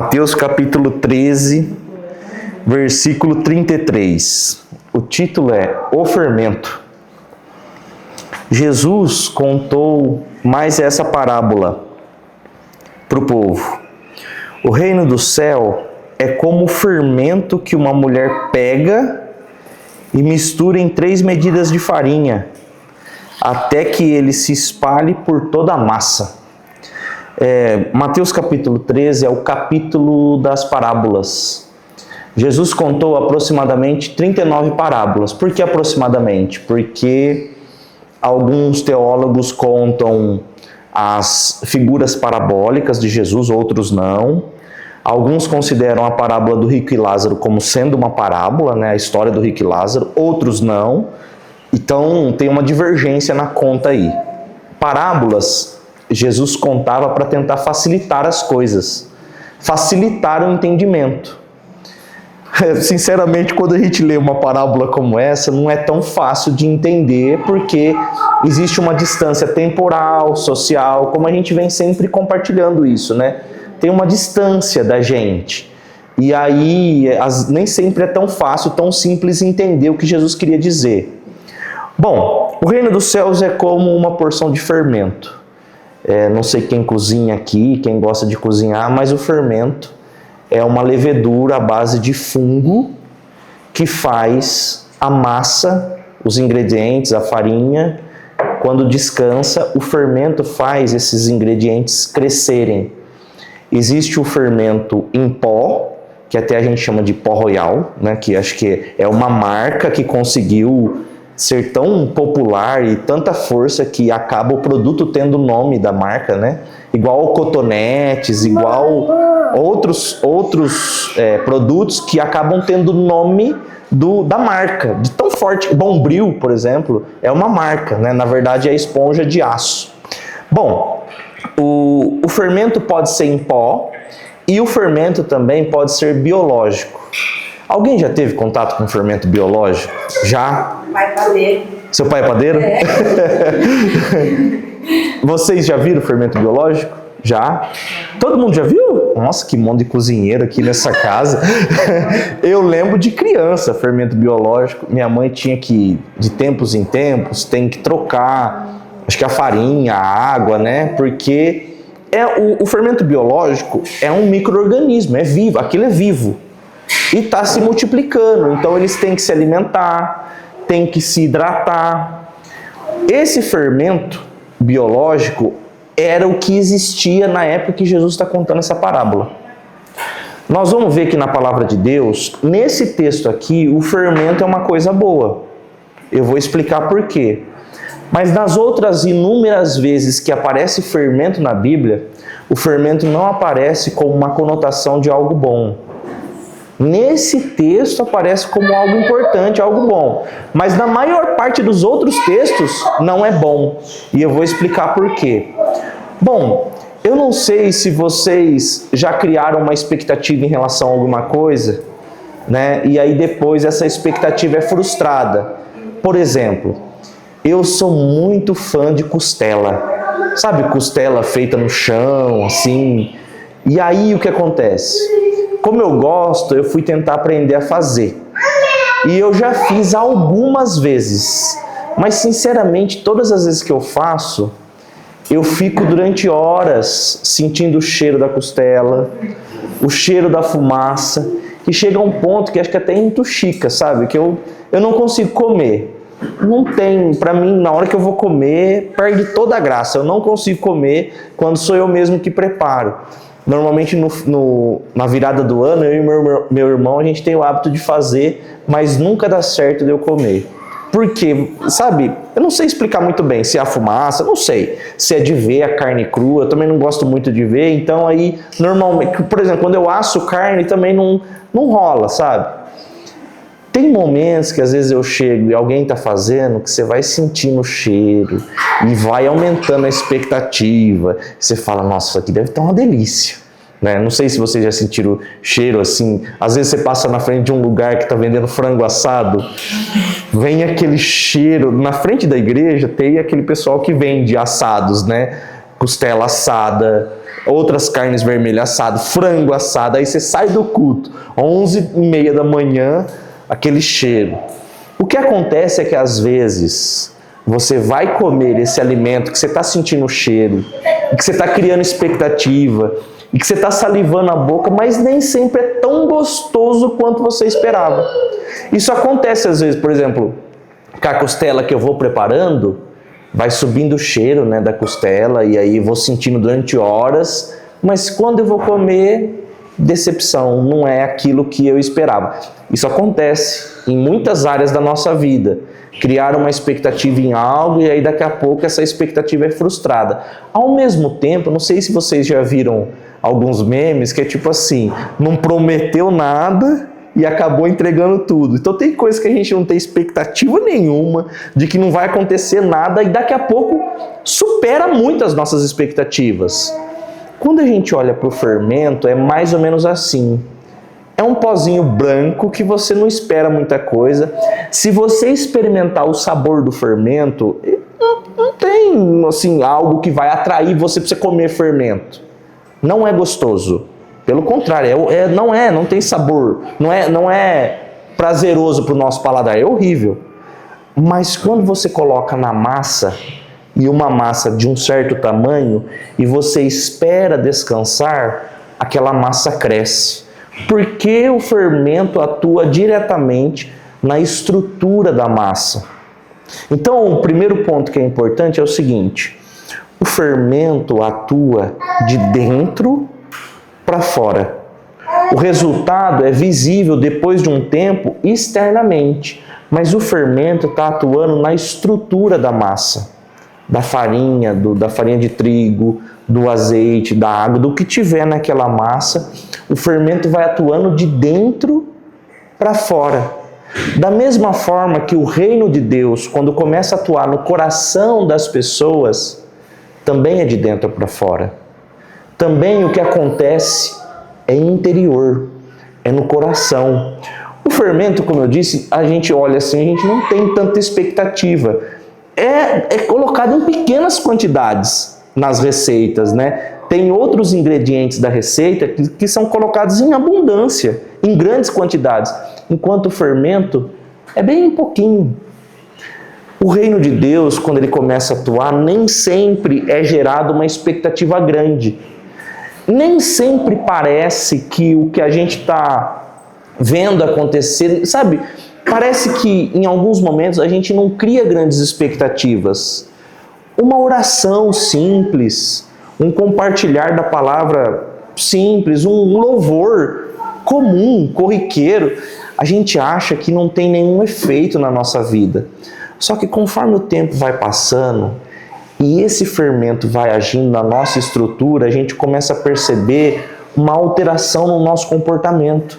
Mateus capítulo 13, versículo 33. O título é O Fermento. Jesus contou mais essa parábola para o povo. O reino do céu é como o fermento que uma mulher pega e mistura em 3 medidas de farinha, até que ele se espalhe por toda a massa. Mateus capítulo 13 é o capítulo das parábolas. Jesus contou aproximadamente 39 parábolas. Por que aproximadamente? Porque alguns teólogos contam as figuras parabólicas de Jesus, outros não. Alguns consideram a parábola do rico e Lázaro como sendo uma parábola, né? A história do rico e Lázaro, outros não. Então tem uma divergência na conta aí. Parábolas Jesus contava para tentar facilitar as coisas, facilitar o entendimento. Sinceramente, quando a gente lê uma parábola como essa, não é tão fácil de entender, porque existe uma distância temporal, social, como a gente vem sempre compartilhando isso, né? Tem uma distância da gente. E aí, nem sempre é tão fácil, tão simples entender o que Jesus queria dizer. Bom, o reino dos céus é como uma porção de fermento. Não sei quem cozinha aqui, quem gosta de cozinhar, mas o fermento é uma levedura à base de fungo que faz a massa, os ingredientes, a farinha. Quando descansa, o fermento faz esses ingredientes crescerem. Existe o fermento em pó, que até a gente chama de pó royal, né? Que acho que é uma marca que conseguiu ser tão popular e tanta força que acaba o produto tendo o nome da marca, né? Igual cotonetes, igual outros produtos que acabam tendo o nome da marca, de tão forte. Bombril, por exemplo, é uma marca, né? Na verdade é esponja de aço. Bom, o fermento pode ser em pó e o fermento também pode ser biológico. Alguém já teve contato com fermento biológico? Já? Meu pai é padeiro. Seu pai é padeiro? É. Vocês já viram fermento biológico? Já? Todo mundo já viu? Nossa, que monte de cozinheiro aqui nessa casa. Eu lembro de criança, fermento biológico. Minha mãe tinha que, de tempos em tempos, tem que trocar, acho que a farinha, a água, né? Porque o fermento biológico é um micro-organismo, é vivo, aquilo é vivo. E está se multiplicando, então eles têm que se alimentar, têm que se hidratar. Esse fermento biológico era o que existia na época que Jesus está contando essa parábola. Nós vamos ver que na palavra de Deus, nesse texto aqui, o fermento é uma coisa boa. Eu vou explicar por quê. Mas nas outras inúmeras vezes que aparece fermento na Bíblia, o fermento não aparece como uma conotação de algo bom. Nesse texto aparece como algo importante, algo bom. Mas na maior parte dos outros textos não é bom. E eu vou explicar por quê. Bom, eu não sei se vocês já criaram uma expectativa em relação a alguma coisa, né? E aí depois essa expectativa é frustrada. Por exemplo, eu sou muito fã de costela. Sabe, costela feita no chão, assim. E aí o que acontece? Como eu gosto, eu fui tentar aprender a fazer. E eu já fiz algumas vezes. Mas, sinceramente, todas as vezes que eu faço, eu fico durante horas sentindo o cheiro da costela, o cheiro da fumaça, que chega a um ponto que acho que até intoxica, sabe? Que eu não consigo comer. Não tem, pra mim, na hora que eu vou comer, perde toda a graça. Eu não consigo comer quando sou eu mesmo que preparo. Normalmente na virada do ano, eu e meu irmão, a gente tem o hábito de fazer, mas nunca dá certo de eu comer. Por quê? Sabe, eu não sei explicar muito bem se é a fumaça, não sei. Se é de ver a carne crua, eu também não gosto muito de ver, então aí, normalmente, por exemplo, quando eu asso carne também não rola, sabe? Tem momentos que às vezes eu chego e alguém está fazendo que você vai sentindo o cheiro e vai aumentando a expectativa. Você fala, nossa, isso aqui deve estar uma delícia. Né? Não sei se vocês já sentiram cheiro assim. Às vezes você passa na frente de um lugar que está vendendo frango assado, vem aquele cheiro. Na frente da igreja tem aquele pessoal que vende assados, né? costela assada, outras carnes vermelhas assadas, frango assado, aí você sai do culto, 11h30 da manhã, aquele cheiro. O que acontece é que às vezes você vai comer esse alimento que você está sentindo o cheiro, que você está criando expectativa, e que você está salivando a boca, mas nem sempre é tão gostoso quanto você esperava. Isso acontece às vezes, por exemplo, com a costela que eu vou preparando, vai subindo o cheiro, né, da costela, e aí vou sentindo durante horas, mas quando eu vou comer, decepção, não é aquilo que eu esperava. Isso acontece em muitas áreas da nossa vida. Criar uma expectativa em algo e aí daqui a pouco essa expectativa é frustrada. Ao mesmo tempo, não sei se vocês já viram alguns memes que é tipo assim, não prometeu nada e acabou entregando tudo. Então tem coisas que a gente não tem expectativa nenhuma de que não vai acontecer nada e daqui a pouco supera muito as nossas expectativas. Quando a gente olha para o fermento, é mais ou menos assim. É um pozinho branco que você não espera muita coisa. Se você experimentar o sabor do fermento, não tem assim, algo que vai atrair você para você comer fermento. Não é gostoso. Pelo contrário, não tem sabor. Não é prazeroso para o nosso paladar. É horrível. Mas quando você coloca na massa, e uma massa de um certo tamanho, e você espera descansar, aquela massa cresce. Porque o fermento atua diretamente na estrutura da massa. Então, o primeiro ponto que é importante é o seguinte: o fermento atua de dentro para fora. O resultado é visível depois de um tempo externamente, mas o fermento está atuando na estrutura da massa, da farinha, da farinha de trigo, do azeite, da água, do que tiver naquela massa. O fermento vai atuando de dentro para fora. Da mesma forma que o reino de Deus, quando começa a atuar no coração das pessoas, também é de dentro para fora. Também o que acontece é interior, é no coração. O fermento, como eu disse, a gente olha assim, a gente não tem tanta expectativa. É colocado em pequenas quantidades nas receitas, né? Tem outros ingredientes da receita que são colocados em abundância, em grandes quantidades, enquanto o fermento é bem pouquinho. O reino de Deus, quando ele começa a atuar, nem sempre é gerado uma expectativa grande. Nem sempre parece que o que a gente está vendo acontecer, sabe? Parece que em alguns momentos a gente não cria grandes expectativas. Uma oração simples, um compartilhar da palavra simples, um louvor comum, corriqueiro, a gente acha que não tem nenhum efeito na nossa vida. Só que conforme o tempo vai passando e esse fermento vai agindo na nossa estrutura, a gente começa a perceber uma alteração no nosso comportamento.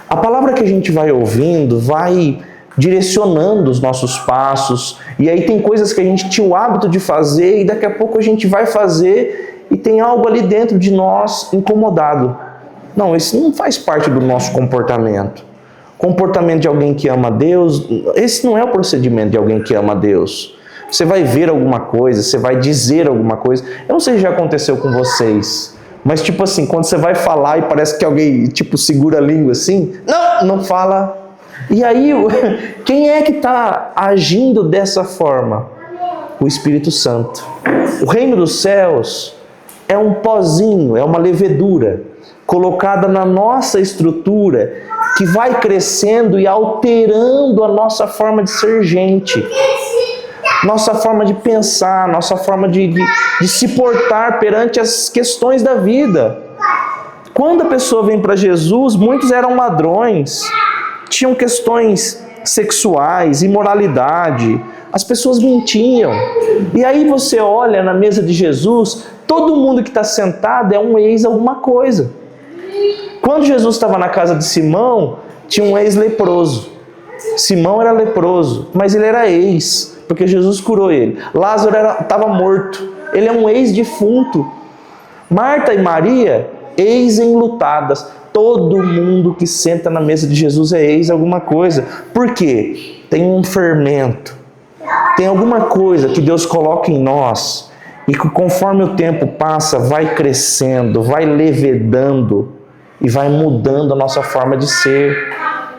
A palavra que a gente vai ouvindo vai direcionando os nossos passos, e aí tem coisas que a gente tinha o hábito de fazer e daqui a pouco a gente vai fazer e tem algo ali dentro de nós incomodado. Não, isso não faz parte do nosso comportamento. Comportamento de alguém que ama a Deus, esse não é o procedimento de alguém que ama a Deus. Você vai ver alguma coisa, você vai dizer alguma coisa. Eu não sei se já aconteceu com vocês, mas tipo assim, quando você vai falar e parece que alguém tipo segura a língua assim, não fala. E aí, quem é que está agindo dessa forma? O Espírito Santo. O reino dos céus é um pozinho, é uma levedura colocada na nossa estrutura que vai crescendo e alterando a nossa forma de ser gente, nossa forma de pensar, nossa forma de se portar perante as questões da vida. Quando a pessoa vem para Jesus, muitos eram ladrões, tinham questões sexuais, imoralidade, as pessoas mentiam. E aí você olha na mesa de Jesus, todo mundo que está sentado é um ex alguma coisa. Quando Jesus estava na casa de Simão, tinha um ex-leproso. Simão era leproso, mas ele era ex, porque Jesus curou ele. Lázaro estava morto, ele é um ex-defunto. Marta e Maria, ex-enlutadas. Todo mundo que senta na mesa de Jesus é ex alguma coisa. Por quê? Tem um fermento. Tem alguma coisa que Deus coloca em nós e que conforme o tempo passa, vai crescendo, vai levedando e vai mudando a nossa forma de ser,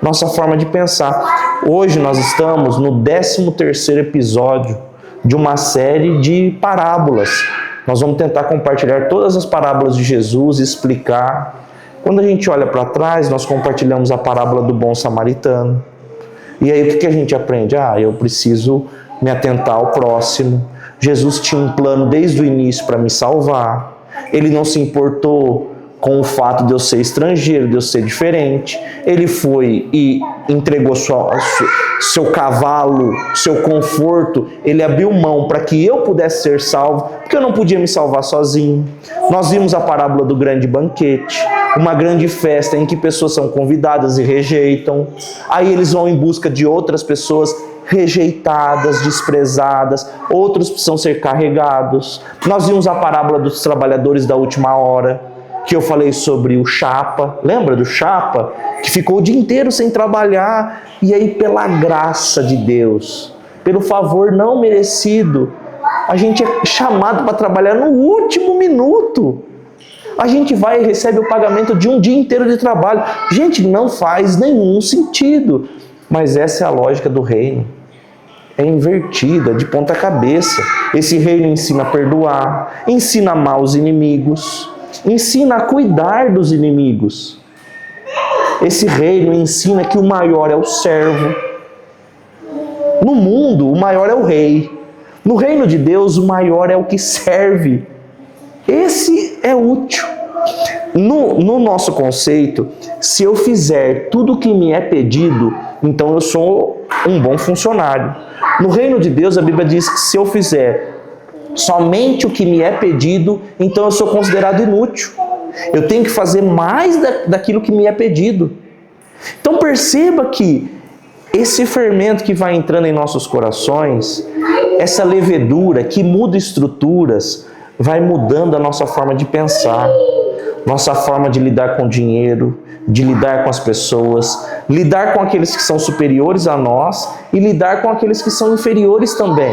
nossa forma de pensar. Hoje nós estamos no 13º episódio de uma série de parábolas. Nós vamos tentar compartilhar todas as parábolas de Jesus e explicar. Quando a gente olha para trás, nós compartilhamos a parábola do bom samaritano. E aí o que a gente aprende? Eu preciso me atentar ao próximo. Jesus tinha um plano desde o início para me salvar. Ele não se importou com o fato de eu ser estrangeiro, de eu ser diferente. Ele foi e entregou seu cavalo, seu conforto. Ele abriu mão para que eu pudesse ser salvo, porque eu não podia me salvar sozinho. Nós vimos a parábola do grande banquete, uma grande festa em que pessoas são convidadas e rejeitam. Aí eles vão em busca de outras pessoas rejeitadas, desprezadas, outros precisam ser carregados. Nós vimos a parábola dos trabalhadores da última hora, que eu falei sobre o Chapa. Lembra do Chapa? Que ficou o dia inteiro sem trabalhar, e aí pela graça de Deus, pelo favor não merecido, a gente é chamado para trabalhar no último minuto. A gente vai e recebe o pagamento de um dia inteiro de trabalho. Gente, não faz nenhum sentido. Mas essa é a lógica do reino. É invertida, de ponta cabeça. Esse reino ensina a perdoar, ensina a amar os inimigos, ensina a cuidar dos inimigos. Esse reino ensina que o maior é o servo. No mundo, o maior é o rei. No reino de Deus, o maior é o que serve. Esse é útil. No nosso conceito, se eu fizer tudo o que me é pedido, então eu sou um bom funcionário. No reino de Deus, a Bíblia diz que se eu fizer somente o que me é pedido, então eu sou considerado inútil. Eu tenho que fazer mais daquilo que me é pedido. Então perceba que esse fermento que vai entrando em nossos corações, essa levedura que muda estruturas, vai mudando a nossa forma de pensar, nossa forma de lidar com o dinheiro, de lidar com as pessoas, lidar com aqueles que são superiores a nós e lidar com aqueles que são inferiores também.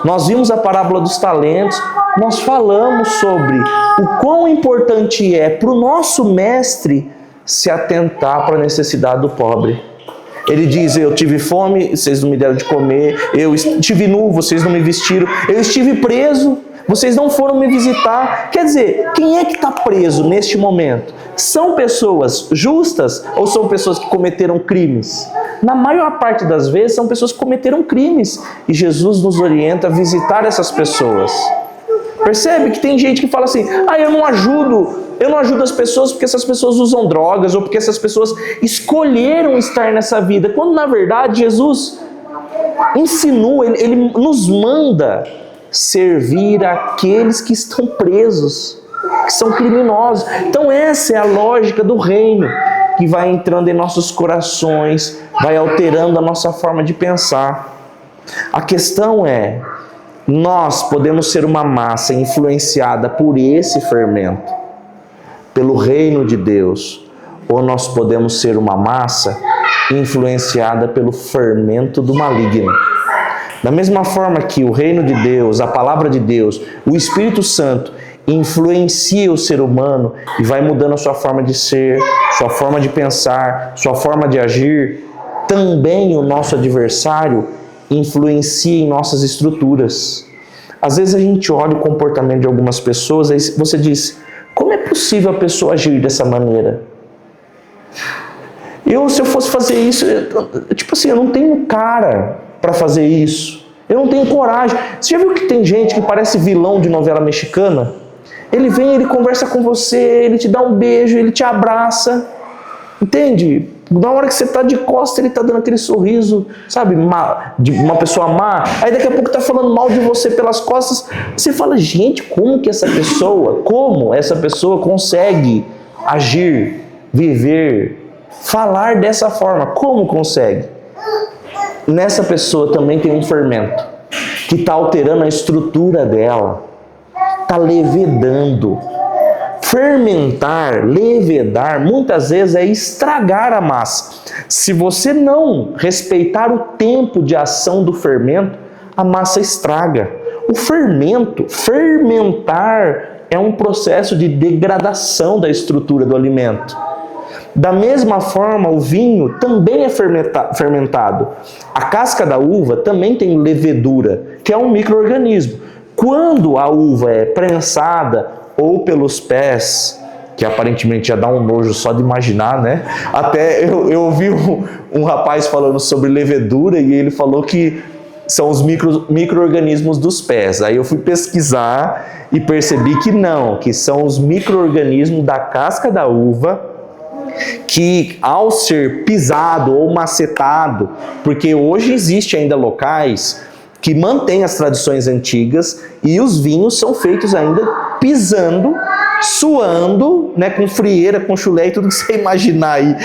Nós vimos a parábola dos talentos, nós falamos sobre o quão importante é para o nosso mestre se atentar para a necessidade do pobre. Ele diz: eu tive fome, vocês não me deram de comer, eu estive nu, vocês não me vestiram, eu estive preso, vocês não foram me visitar. Quer dizer, quem é que está preso neste momento? São pessoas justas ou são pessoas que cometeram crimes? Na maior parte das vezes são pessoas que cometeram crimes, e Jesus nos orienta a visitar essas pessoas. Percebe que tem gente que fala assim: eu não ajudo as pessoas porque essas pessoas usam drogas, ou porque essas pessoas escolheram estar nessa vida, quando na verdade Jesus ensinou, ele nos manda servir aqueles que estão presos, que são criminosos. Então essa é a lógica do reino, que vai entrando em nossos corações, vai alterando a nossa forma de pensar. A questão é, nós podemos ser uma massa influenciada por esse fermento, pelo reino de Deus, ou nós podemos ser uma massa influenciada pelo fermento do maligno. Da mesma forma que o reino de Deus, a palavra de Deus, o Espírito Santo influencia o ser humano e vai mudando a sua forma de ser, sua forma de pensar, sua forma de agir, também o nosso adversário influencia em nossas estruturas. Às vezes a gente olha o comportamento de algumas pessoas e você diz: como é possível a pessoa agir dessa maneira? Se eu fosse fazer isso, eu não tenho cara para fazer isso. Eu não tenho coragem. Você já viu que tem gente que parece vilão de novela mexicana? Ele vem, ele conversa com você, ele te dá um beijo, ele te abraça. Entende? Na hora que você está de costas, ele está dando aquele sorriso, sabe, de uma pessoa má. Aí daqui a pouco está falando mal de você pelas costas. Você fala: gente, como essa pessoa consegue agir, viver, falar dessa forma? Como consegue? Nessa pessoa também tem um fermento que está alterando a estrutura dela, está levedando. Fermentar, levedar, muitas vezes é estragar a massa. Se você não respeitar o tempo de ação do fermento, a massa estraga. O fermento, fermentar é um processo de degradação da estrutura do alimento. Da mesma forma, o vinho também é fermentado. A casca da uva também tem levedura, que é um micro-organismo. Quando a uva é prensada ou pelos pés, que aparentemente já dá um nojo só de imaginar, né? Até eu ouvi um rapaz falando sobre levedura e ele falou que são os micro-organismos dos pés. Aí eu fui pesquisar e percebi que não, que são os micro-organismos da casca da uva que, ao ser pisado ou macetado, porque hoje existe ainda locais que mantêm as tradições antigas e os vinhos são feitos ainda pisando, suando, né, com frieira, com chulé e tudo que você imaginar aí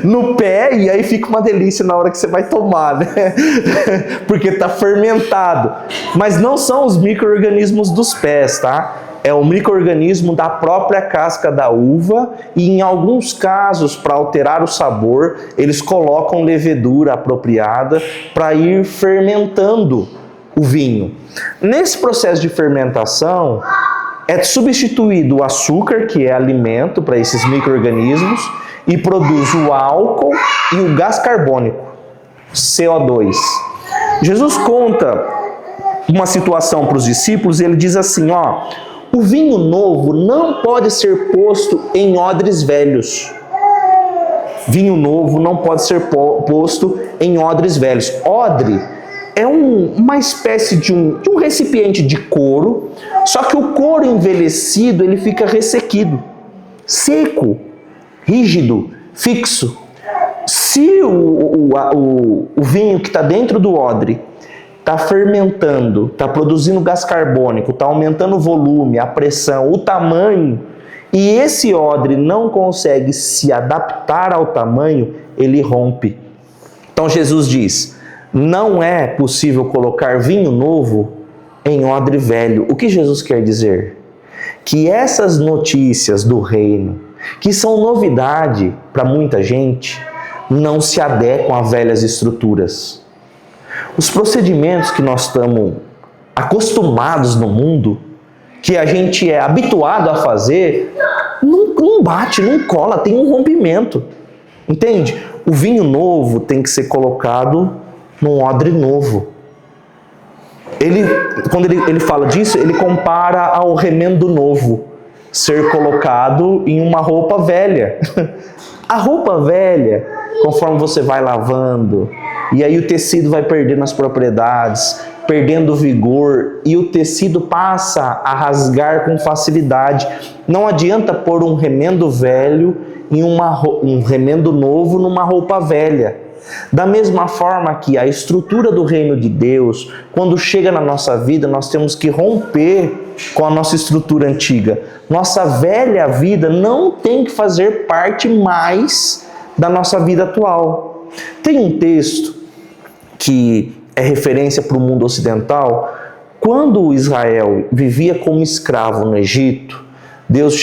no pé, e aí fica uma delícia na hora que você vai tomar, né? Porque está fermentado. Mas não são os micro-organismos dos pés, tá? É o micro-organismo da própria casca da uva e, em alguns casos, para alterar o sabor, eles colocam levedura apropriada para ir fermentando o vinho. Nesse processo de fermentação, é substituído o açúcar, que é alimento para esses micro-organismos, e produz o álcool e o gás carbônico, CO2. Jesus conta uma situação para os discípulos e ele diz assim, ó: o vinho novo não pode ser posto em odres velhos. Vinho novo não pode ser posto em odres velhos. Odre é uma espécie de um recipiente de couro, só que o couro envelhecido ele fica ressequido, seco, rígido, fixo. Se o vinho que está dentro do odre está fermentando, está produzindo gás carbônico, está aumentando o volume, a pressão, o tamanho, e esse odre não consegue se adaptar ao tamanho, ele rompe. Então Jesus diz, não é possível colocar vinho novo em odre velho. O que Jesus quer dizer? Que essas notícias do reino, que são novidade para muita gente, não se adequam a velhas estruturas. Os procedimentos que nós estamos acostumados no mundo, que a gente é habituado a fazer, não bate, não cola, tem um rompimento. Entende? O vinho novo tem que ser colocado num odre novo. Quando ele fala disso, ele compara ao remendo novo ser colocado em uma roupa velha. A roupa velha, conforme você vai lavando, e aí o tecido vai perdendo as propriedades, perdendo o vigor, e o tecido passa a rasgar com facilidade. Não adianta pôr um remendo velho em um remendo novo numa roupa velha. Da mesma forma que a estrutura do reino de Deus, quando chega na nossa vida, nós temos que romper com a nossa estrutura antiga. Nossa velha vida não tem que fazer parte mais da nossa vida atual. Tem um texto que é referência para o mundo ocidental. Quando Israel vivia como escravo no Egito, Deus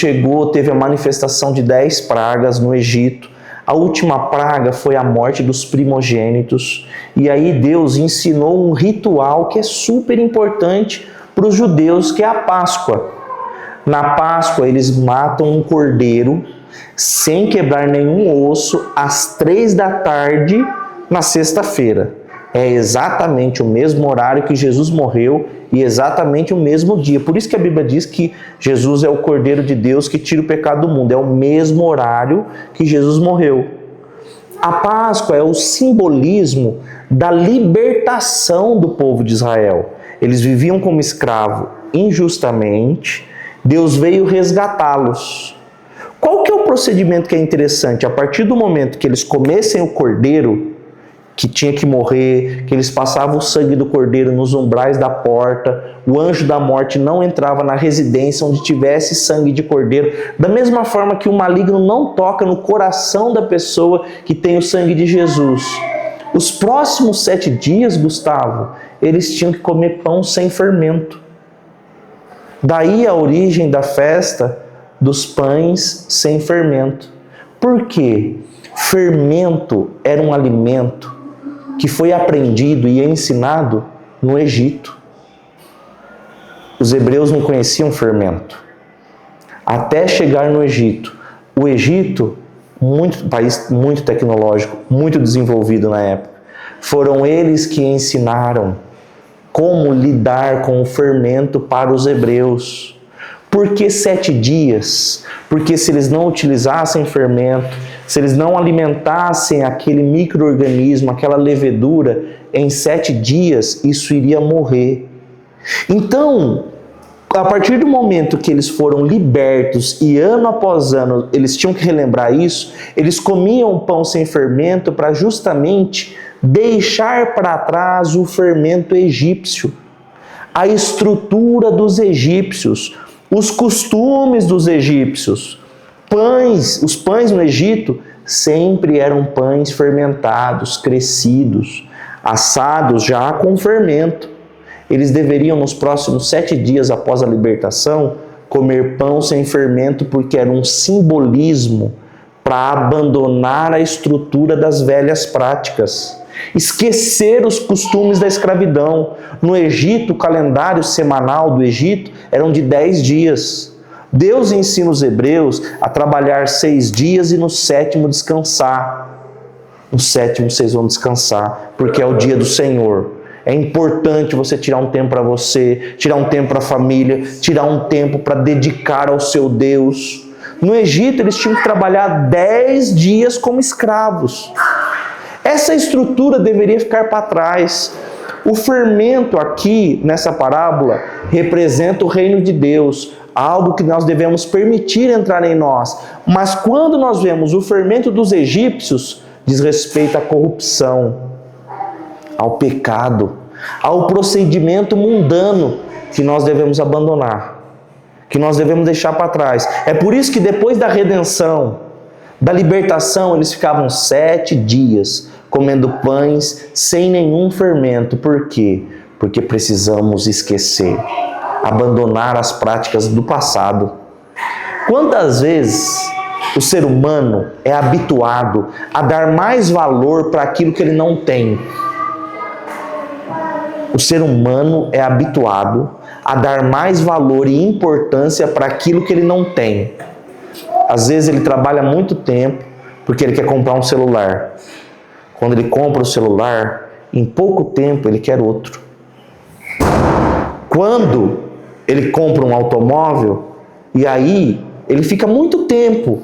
teve a manifestação de 10 pragas no Egito. A última praga foi a morte dos primogênitos. E aí Deus ensinou um ritual que é super importante para os judeus, que é a Páscoa. Na Páscoa eles matam um cordeiro sem quebrar nenhum osso às 3 da tarde na sexta-feira. É exatamente o mesmo horário que Jesus morreu e exatamente o mesmo dia. Por isso que a Bíblia diz que Jesus é o Cordeiro de Deus que tira o pecado do mundo. É o mesmo horário que Jesus morreu. A Páscoa é o simbolismo da libertação do povo de Israel. Eles viviam como escravo injustamente. Deus veio resgatá-los. Qual que é o procedimento que é interessante? A partir do momento que eles comessem o cordeiro, que tinha que morrer, que eles passavam o sangue do cordeiro nos umbrais da porta, o anjo da morte não entrava na residência onde tivesse sangue de cordeiro, da mesma forma que o maligno não toca no coração da pessoa que tem o sangue de Jesus. Os próximos 7 dias, Gustavo, eles tinham que comer pão sem fermento. Daí a origem da festa dos pães sem fermento. Por quê? Fermento era um alimento que foi aprendido e ensinado no Egito. Os hebreus não conheciam fermento. Até chegar no Egito. O Egito, país muito tecnológico, muito desenvolvido na época. Foram eles que ensinaram como lidar com o fermento para os hebreus. Por que 7 dias? Porque se eles não utilizassem fermento, se eles não alimentassem aquele micro-organismo, aquela levedura, em 7 dias isso iria morrer. Então, a partir do momento que eles foram libertos e ano após ano eles tinham que relembrar isso, eles comiam pão sem fermento para justamente deixar para trás o fermento egípcio, a estrutura dos egípcios, os costumes dos egípcios. Os pães no Egito sempre eram pães fermentados, crescidos, assados já com fermento. Eles deveriam, nos próximos 7 dias após a libertação, comer pão sem fermento, porque era um simbolismo para abandonar a estrutura das velhas práticas. Esquecer os costumes da escravidão. No Egito, o calendário semanal do Egito eram de 10 dias. Deus ensina os hebreus a trabalhar 6 dias e no 7º descansar. No 7º vocês vão descansar, porque é o dia do Senhor. É importante você tirar um tempo para você, tirar um tempo para a família, tirar um tempo para dedicar ao seu Deus. No Egito, eles tinham que trabalhar 10 dias como escravos. Essa estrutura deveria ficar para trás. O fermento aqui, nessa parábola, representa o reino de Deus, algo que nós devemos permitir entrar em nós. Mas quando nós vemos o fermento dos egípcios, diz respeito à corrupção, ao pecado, ao procedimento mundano que nós devemos abandonar, que nós devemos deixar para trás. É por isso que depois da redenção, da libertação, eles ficavam 7 dias comendo pães sem nenhum fermento. Por quê? Porque precisamos esquecer, abandonar as práticas do passado. Quantas vezes o ser humano é habituado a dar mais valor para aquilo que ele não tem? O ser humano é habituado a dar mais valor e importância para aquilo que ele não tem. Às vezes ele trabalha muito tempo porque ele quer comprar um celular. Quando ele compra o celular, em pouco tempo ele quer outro. Quando ele compra um automóvel, e aí ele fica muito tempo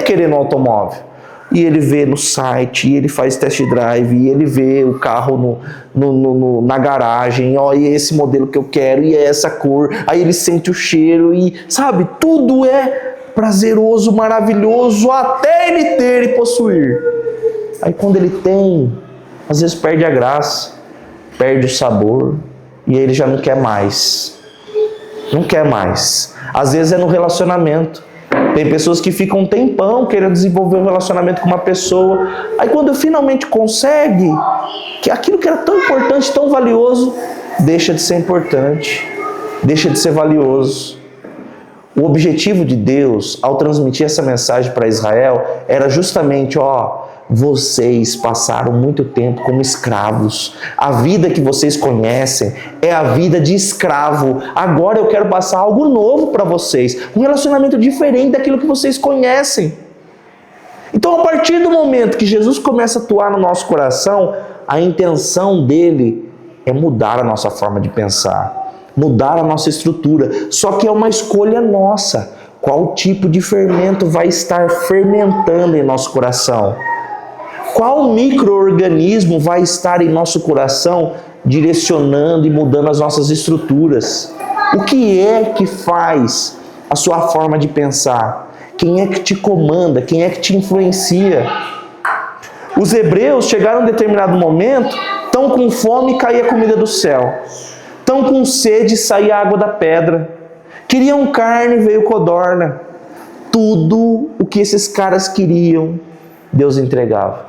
querendo um automóvel. E ele vê no site, e ele faz test drive, e ele vê o carro na garagem, ó, e é esse modelo que eu quero, e é essa cor, aí ele sente o cheiro, e sabe, tudo é prazeroso, maravilhoso, até ele ter e possuir. Aí quando ele tem, às vezes perde a graça, perde o sabor, e aí ele já não quer mais. Não quer mais. Às vezes é no relacionamento. Tem pessoas que ficam um tempão querendo desenvolver um relacionamento com uma pessoa. Aí quando finalmente consegue, que aquilo que era tão importante, tão valioso, deixa de ser importante, deixa de ser valioso. O objetivo de Deus, ao transmitir essa mensagem para Israel, era justamente, vocês passaram muito tempo como escravos. A vida que vocês conhecem é a vida de escravo. Agora eu quero passar algo novo para vocês. Um relacionamento diferente daquilo que vocês conhecem. Então, a partir do momento que Jesus começa a atuar no nosso coração, a intenção dele é mudar a nossa forma de pensar, mudar a nossa estrutura. Só que é uma escolha nossa. Qual tipo de fermento vai estar fermentando em nosso coração? Qual micro-organismo vai estar em nosso coração direcionando e mudando as nossas estruturas? O que é que faz a sua forma de pensar? Quem é que te comanda? Quem é que te influencia? Os hebreus chegaram a um determinado momento, estão com fome e caía a comida do céu. Estão com sede e saía a água da pedra. Queriam carne e veio codorna. Tudo o que esses caras queriam, Deus entregava.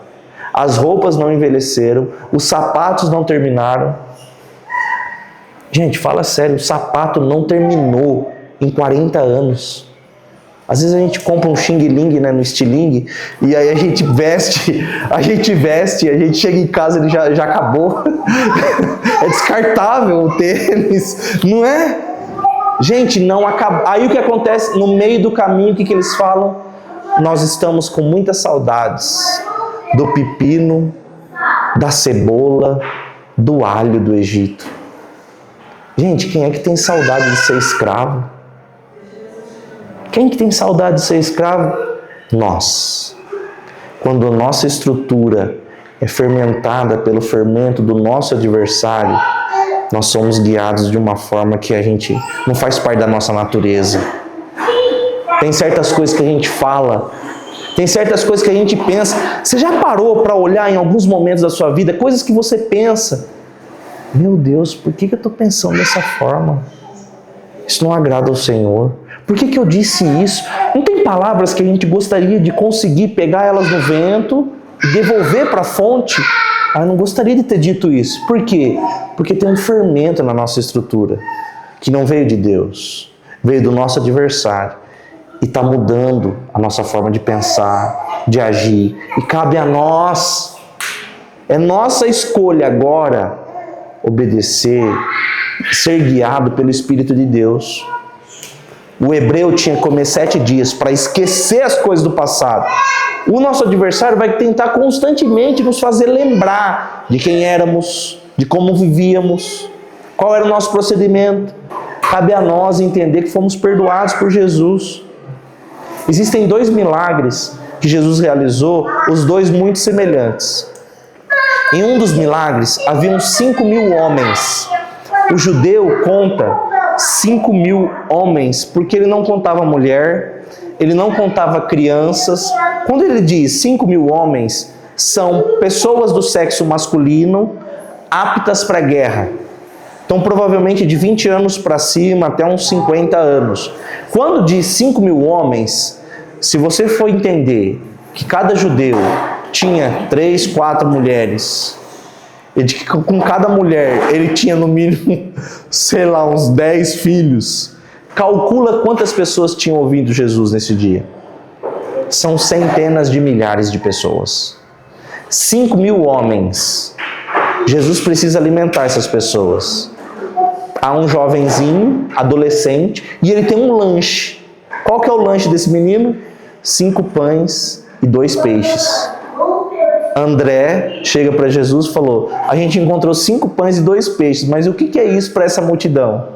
As roupas não envelheceram, os sapatos não terminaram. Gente, fala sério, o sapato não terminou em 40 anos. Às vezes a gente compra um xing-ling, né, no estilingue, e aí a gente veste, a gente chega em casa e ele já acabou. É descartável o tênis, não é? Gente, não acaba. Aí o que acontece? No meio do caminho, o que eles falam? Nós estamos com muitas saudades do pepino, da cebola, do alho do Egito. Gente, quem é que tem saudade de ser escravo? Quem que tem saudade de ser escravo? Nós. Quando a nossa estrutura é fermentada pelo fermento do nosso adversário, nós somos guiados de uma forma que a gente não faz parte da nossa natureza. Tem certas coisas que a gente fala, tem certas coisas que a gente pensa. Você já parou para olhar em alguns momentos da sua vida, coisas que você pensa? Meu Deus, por que eu estou pensando dessa forma? Isso não agrada ao Senhor. Por que eu disse isso? Não tem palavras que a gente gostaria de conseguir pegar elas no vento e devolver para a fonte? Eu não gostaria de ter dito isso. Por quê? Porque tem um fermento na nossa estrutura, que não veio de Deus, veio do nosso adversário. E está mudando a nossa forma de pensar, de agir. E cabe a nós, é nossa escolha agora, obedecer, ser guiado pelo Espírito de Deus. O hebreu tinha que comer 7 dias para esquecer as coisas do passado. O nosso adversário vai tentar constantemente nos fazer lembrar de quem éramos, de como vivíamos, qual era o nosso procedimento. Cabe a nós entender que fomos perdoados por Jesus. Existem 2 milagres que Jesus realizou, os 2 muito semelhantes. Em um dos milagres, haviam 5.000 homens. O judeu conta 5.000 homens, porque ele não contava mulher, ele não contava crianças. Quando ele diz 5.000 homens, são pessoas do sexo masculino aptas para a guerra. Então, provavelmente de 20 anos para cima até uns 50 anos. Quando diz 5.000 homens, se você for entender que cada judeu tinha 3, 4 mulheres, e de que com cada mulher ele tinha no mínimo, sei lá, uns 10 filhos, calcula quantas pessoas tinham ouvido Jesus nesse dia. São centenas de milhares de pessoas. 5.000 homens. Jesus precisa alimentar essas pessoas. Há um jovenzinho, adolescente, e ele tem um lanche. Qual que é o lanche desse menino? 5 pães e 2 peixes. André chega para Jesus e falou: a gente encontrou 5 pães e 2 peixes, mas o que é isso para essa multidão?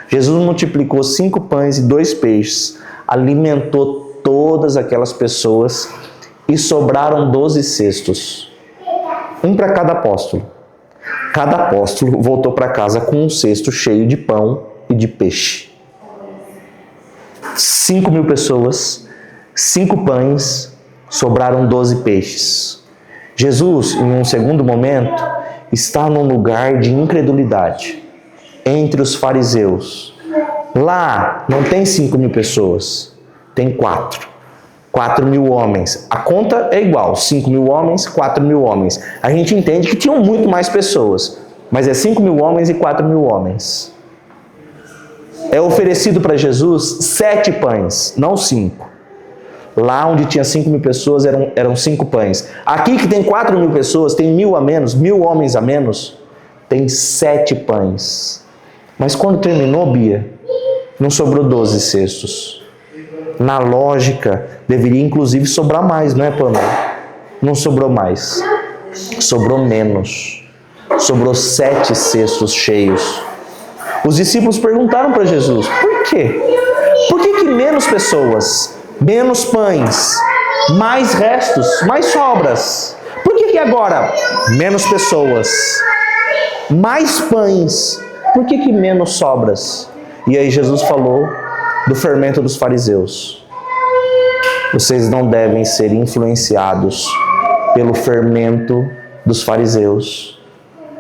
Jesus multiplicou 5 pães e 2 peixes, alimentou todas aquelas pessoas e sobraram 12 cestos. Um para cada apóstolo. Cada apóstolo voltou para casa com um cesto cheio de pão e de peixe. 5.000 pessoas, 5 pães, sobraram 12 peixes. Jesus, em um segundo momento, está num lugar de incredulidade entre os fariseus. Lá não tem 5.000 pessoas, tem 4.000 homens. A conta é igual, 5.000 homens, 4.000 homens. A gente entende que tinham muito mais pessoas, mas é 5.000 homens e 4.000 homens. É oferecido para Jesus 7 pães, não 5. Lá onde tinha 5.000 pessoas eram 5 pães. Aqui que tem 4.000 pessoas, tem 1.000 a menos, 1.000 homens a menos, tem 7 pães. Mas quando terminou, Bia, não sobrou 12 cestos. Na lógica, deveria inclusive sobrar mais, não é, Pamela? Não sobrou mais. Sobrou menos. Sobrou 7 cestos cheios. Os discípulos perguntaram para Jesus: por quê? Por que menos pessoas, menos pães, mais restos, mais sobras? Por que agora menos pessoas, mais pães? Por que menos sobras? E aí Jesus falou do fermento dos fariseus. Vocês não devem ser influenciados pelo fermento dos fariseus.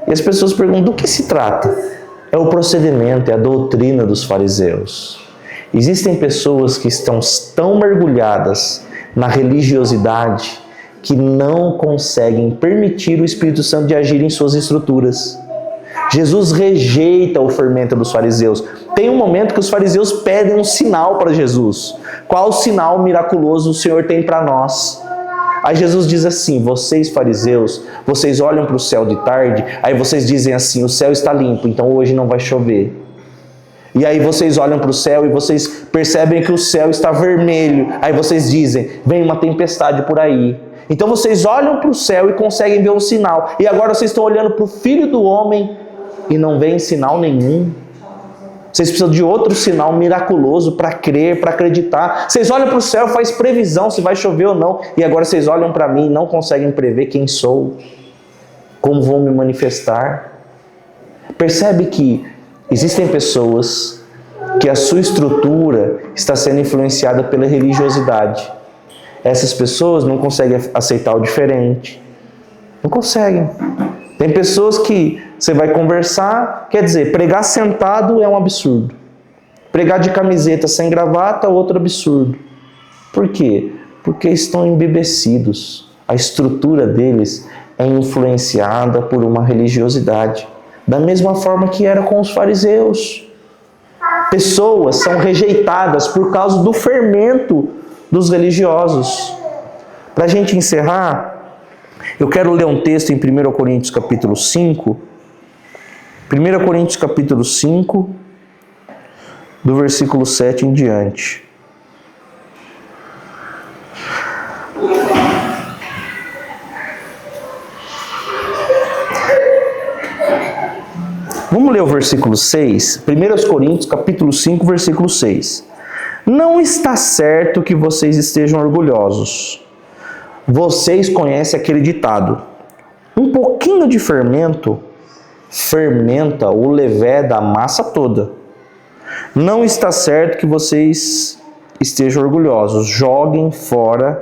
E as pessoas perguntam: do que se trata? É o procedimento, é a doutrina dos fariseus. Existem pessoas que estão tão mergulhadas na religiosidade que não conseguem permitir o Espírito Santo de agir em suas estruturas. Jesus rejeita o fermento dos fariseus. Tem um momento que os fariseus pedem um sinal para Jesus. Qual sinal miraculoso o Senhor tem para nós? Aí Jesus diz assim: vocês fariseus, vocês olham para o céu de tarde, aí vocês dizem assim: o céu está limpo, então hoje não vai chover. E aí vocês olham para o céu e vocês percebem que o céu está vermelho. Aí vocês dizem: vem uma tempestade por aí. Então vocês olham para o céu e conseguem ver um sinal. E agora vocês estão olhando para o Filho do Homem e não veem sinal nenhum. Vocês precisam de outro sinal miraculoso para crer, para acreditar. Vocês olham para o céu, faz previsão se vai chover ou não. E agora vocês olham para mim e não conseguem prever quem sou, como vou me manifestar. Percebe que existem pessoas que a sua estrutura está sendo influenciada pela religiosidade. Essas pessoas não conseguem aceitar o diferente. Não conseguem. Tem pessoas que você vai conversar, quer dizer, pregar sentado é um absurdo. Pregar de camiseta sem gravata é outro absurdo. Por quê? Porque estão embebecidos. A estrutura deles é influenciada por uma religiosidade. Da mesma forma que era com os fariseus. Pessoas são rejeitadas por causa do fermento dos religiosos. Para a gente encerrar, eu quero ler um texto em 1 Coríntios capítulo 5. 1 Coríntios capítulo 5, do versículo 7 em diante. Vamos ler o versículo 6? 1 Coríntios capítulo 5, versículo 6. Não está certo que vocês estejam orgulhosos. Vocês conhecem aquele ditado: um pouquinho de fermento fermenta o levé da massa toda. Não está certo que vocês estejam orgulhosos. Joguem fora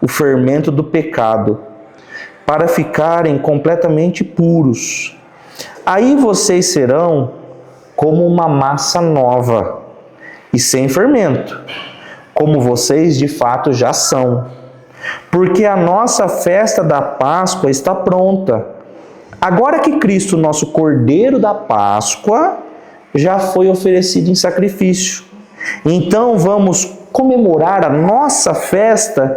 o fermento do pecado, para ficarem completamente puros. Aí vocês serão como uma massa nova e sem fermento, como vocês de fato já são. Porque a nossa festa da Páscoa está pronta. Agora que Cristo, nosso Cordeiro da Páscoa, já foi oferecido em sacrifício. Então vamos comemorar a nossa festa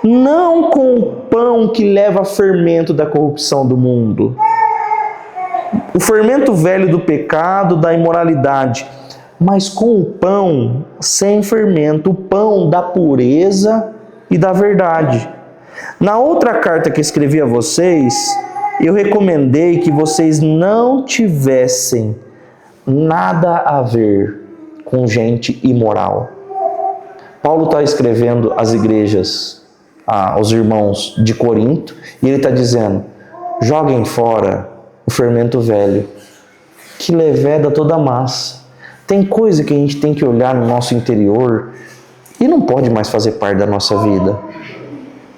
não com o pão que leva fermento da corrupção do mundo, o fermento velho do pecado, da imoralidade, mas com o pão sem fermento, o pão da pureza e da verdade. Na outra carta que escrevi a vocês, eu recomendei que vocês não tivessem nada a ver com gente imoral. Paulo está escrevendo às igrejas, aos irmãos de Corinto, e ele está dizendo: joguem fora o fermento velho, que leveda toda a massa. Tem coisa que a gente tem que olhar no nosso interior e não pode mais fazer parte da nossa vida.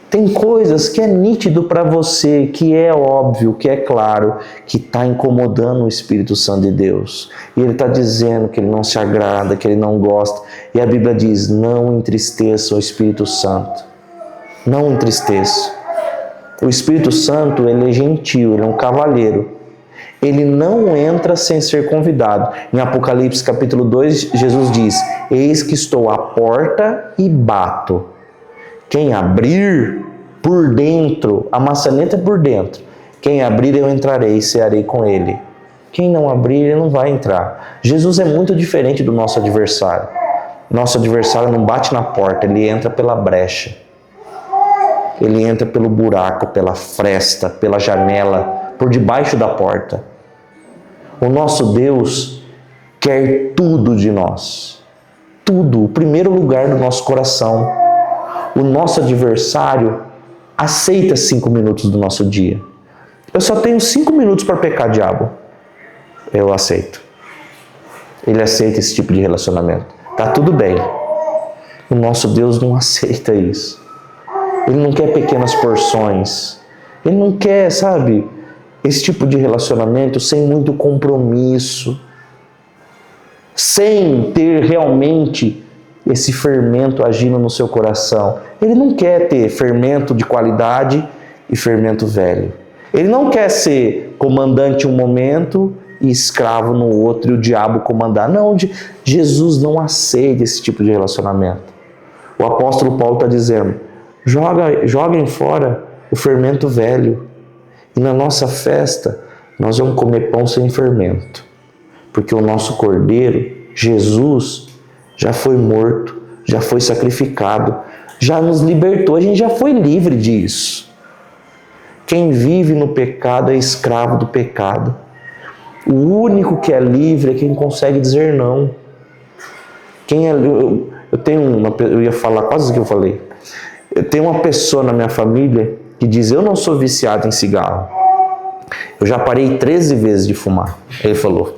Tem coisas que é nítido para você, que é óbvio, que é claro, que está incomodando o Espírito Santo de Deus. E ele está dizendo que ele não se agrada, que ele não gosta. E a Bíblia diz: não entristeça o Espírito Santo. Não entristeça. O Espírito Santo, ele é gentil, ele é um cavalheiro. Ele não entra sem ser convidado. Em Apocalipse capítulo 2, Jesus diz: eis que estou à porta e bato. Quem abrir por dentro, a maçaneta é por dentro. Quem abrir, eu entrarei e cearei com ele. Quem não abrir, ele não vai entrar. Jesus é muito diferente do nosso adversário. Nosso adversário não bate na porta, ele entra pela brecha. Ele entra pelo buraco, pela fresta, pela janela, por debaixo da porta. O nosso Deus quer tudo de nós. Tudo, o primeiro lugar do nosso coração. O nosso adversário aceita 5 minutos do nosso dia. Eu só tenho 5 minutos para pecar, diabo. Eu aceito. Ele aceita esse tipo de relacionamento. Tá tudo bem. O nosso Deus não aceita isso. Ele não quer pequenas porções. Ele não quer, sabe, esse tipo de relacionamento sem muito compromisso. Sem ter realmente esse fermento agindo no seu coração. Ele não quer ter fermento de qualidade e fermento velho. Ele não quer ser comandante um momento e escravo no outro e o diabo comandar. Não, Jesus não aceita esse tipo de relacionamento. O apóstolo Paulo está dizendo, joguem fora o fermento velho. E na nossa festa, nós vamos comer pão sem fermento. Porque o nosso Cordeiro, Jesus, já foi morto, já foi sacrificado, já nos libertou, a gente já foi livre disso. Quem vive no pecado é escravo do pecado. O único que é livre é quem consegue dizer não. Eu ia falar quase o que eu falei. Eu tenho uma pessoa na minha família que diz, eu não sou viciado em cigarro. Eu já parei 13 vezes de fumar. Ele falou.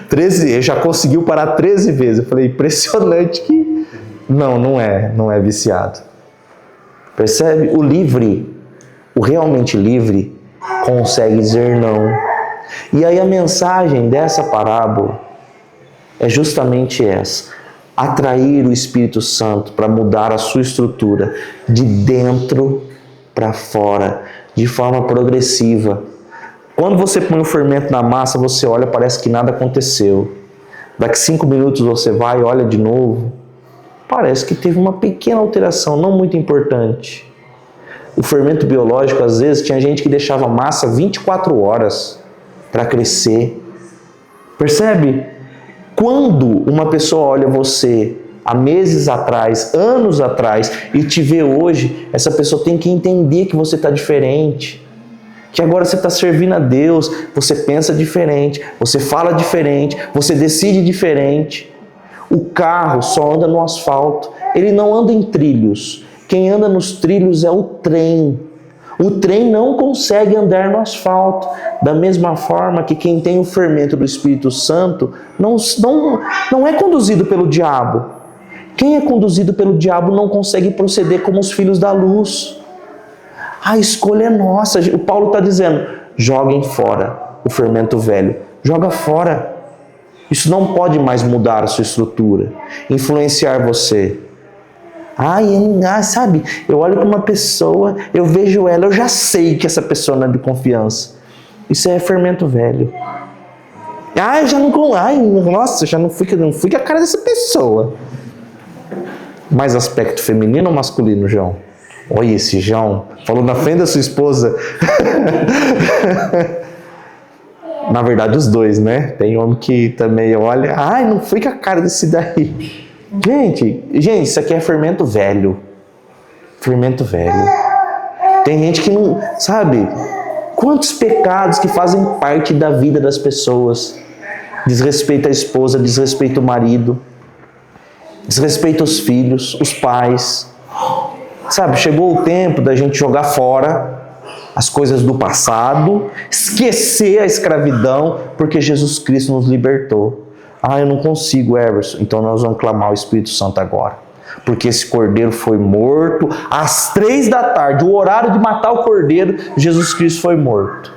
13, ele já conseguiu parar 13 vezes. Eu falei, impressionante que... Não é viciado. Percebe? O realmente livre, consegue dizer não. E aí a mensagem dessa parábola é justamente essa. Atrair o Espírito Santo para mudar a sua estrutura de dentro para fora, de forma progressiva. Quando você põe o fermento na massa, você olha, parece que nada aconteceu. Daqui 5 minutos você vai e olha de novo. Parece que teve uma pequena alteração, não muito importante. O fermento biológico, às vezes, tinha gente que deixava a massa 24 horas para crescer. Percebe? Quando uma pessoa olha você há meses atrás, anos atrás, e te vê hoje, essa pessoa tem que entender que você está diferente. Que agora você está servindo a Deus, você pensa diferente, você fala diferente, você decide diferente. O carro só anda no asfalto, ele não anda em trilhos. Quem anda nos trilhos é o trem. O trem não consegue andar no asfalto. Da mesma forma que quem tem o fermento do Espírito Santo não é conduzido pelo diabo. Quem é conduzido pelo diabo não consegue proceder como os filhos da luz. A escolha é nossa. O Paulo está dizendo, joguem fora o fermento velho. Joga fora. Isso não pode mais mudar a sua estrutura, influenciar você. Sabe, eu olho para uma pessoa, eu vejo ela, eu já sei que essa pessoa não é de confiança. Isso é fermento velho. Eu já não fui com a cara dessa pessoa. Mais aspecto feminino ou masculino, João? Olha esse João, falou na frente da sua esposa. Na verdade, os dois, né? Tem homem que também olha, não fui com a cara desse daí. Gente, isso aqui é fermento velho. Fermento velho. Tem gente que não... Sabe? Quantos pecados que fazem parte da vida das pessoas? Desrespeito à esposa, desrespeito ao marido, desrespeito aos filhos, os pais. Sabe? Chegou o tempo da gente jogar fora as coisas do passado, esquecer a escravidão, porque Jesus Cristo nos libertou. Eu não consigo, Everson. Então nós vamos clamar o Espírito Santo agora. Porque esse cordeiro foi morto às 3 da tarde, o horário de matar o cordeiro, Jesus Cristo foi morto.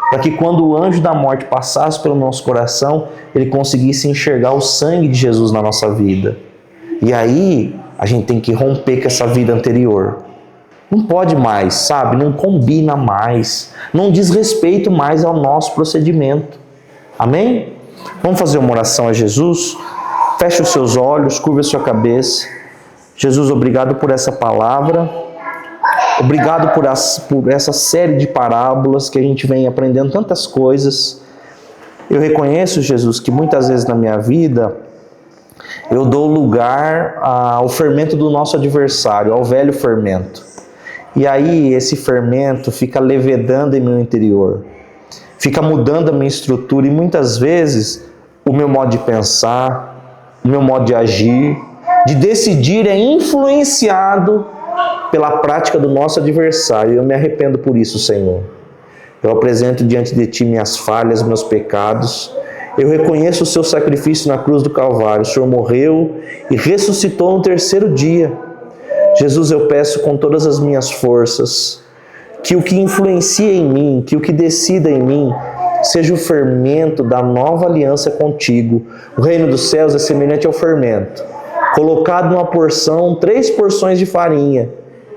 Para que quando o anjo da morte passasse pelo nosso coração, ele conseguisse enxergar o sangue de Jesus na nossa vida. E aí, a gente tem que romper com essa vida anterior. Não pode mais, sabe? Não combina mais. Não diz respeito mais ao nosso procedimento. Amém? Vamos fazer uma oração a Jesus? Feche os seus olhos, curva a sua cabeça. Jesus, obrigado por essa palavra. Obrigado por essa série de parábolas que a gente vem aprendendo tantas coisas. Eu reconheço, Jesus, que muitas vezes na minha vida eu dou lugar ao fermento do nosso adversário, ao velho fermento. E aí esse fermento fica levedando em meu interior, fica mudando a minha estrutura e muitas vezes o meu modo de pensar, o meu modo de agir, de decidir é influenciado pela prática do nosso adversário. Eu me arrependo por isso, Senhor. Eu apresento diante de Ti minhas falhas, meus pecados. Eu reconheço o Seu sacrifício na cruz do Calvário. O Senhor morreu e ressuscitou no 3º dia. Jesus, eu peço com todas as minhas forças que o que influencia em mim, que o que decida em mim, seja o fermento da nova aliança contigo. O reino dos céus é semelhante ao fermento, colocado numa porção, 3 porções de farinha,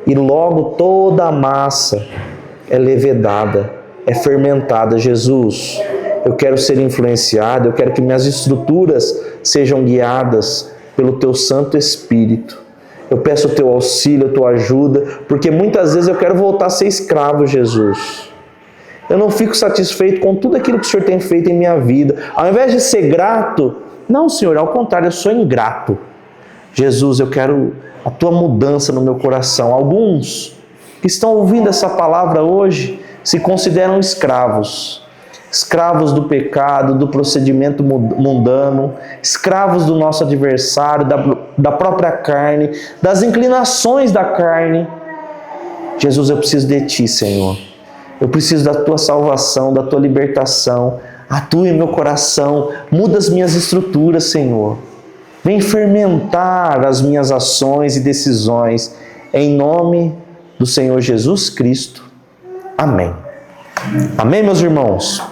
e logo toda a massa é levedada, é fermentada. Jesus, eu quero ser influenciado, eu quero que minhas estruturas sejam guiadas pelo Teu Santo Espírito. Eu peço o Teu auxílio, a Tua ajuda, porque muitas vezes eu quero voltar a ser escravo, Jesus. Eu não fico satisfeito com tudo aquilo que o Senhor tem feito em minha vida. Ao invés de ser grato, não, Senhor, ao contrário, eu sou ingrato. Jesus, eu quero a Tua mudança no meu coração. Alguns que estão ouvindo essa palavra hoje se consideram escravos. Escravos do pecado, do procedimento mundano, escravos do nosso adversário, da própria carne, das inclinações da carne. Jesus, eu preciso de Ti, Senhor. Eu preciso da Tua salvação, da Tua libertação. Atua em meu coração, muda as minhas estruturas, Senhor. Vem fermentar as minhas ações e decisões. Em nome do Senhor Jesus Cristo. Amém. Amém, meus irmãos?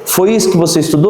Foi isso que você estudou?